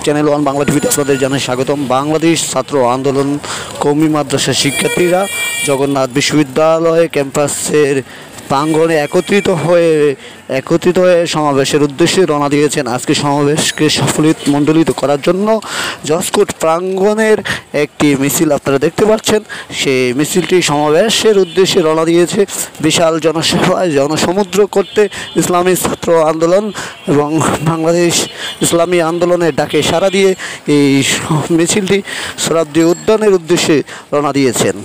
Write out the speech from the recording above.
Channel one Bangla টিভিতে আপনাদের জানাই স্বাগতম। বাংলাদেশ ছাত্র আন্দোলন কওমি মাদ্রাসা শিক্ষার্থীরা জগন্নাথ বিশ্ববিদ্যালয় ক্যাম্পাসের প্রাঙ্গণে একত্রিত হয়ে সমাবেশের উদ্দেশ্যে রওনা দিয়েছেন। আজকে সমাবেশকে মণ্ডলিত করার জন্য জজকোর্ট প্রাঙ্গণের একটি মিছিল আপনারা দেখতে পাচ্ছেন। সেই মিছিলটি সমাবেশের উদ্দেশ্যে রওনা দিয়েছে। বিশাল জনসভায় জনসমুদ্র করতে ইসলামী ছাত্র আন্দোলন এবং বাংলাদেশ ইসলামী আন্দোলনের ডাকে সাড়া দিয়ে এই মিছিলটি সোহরাওয়ার্দী উদ্যানের উদ্দেশ্যে রওনা দিয়েছেন।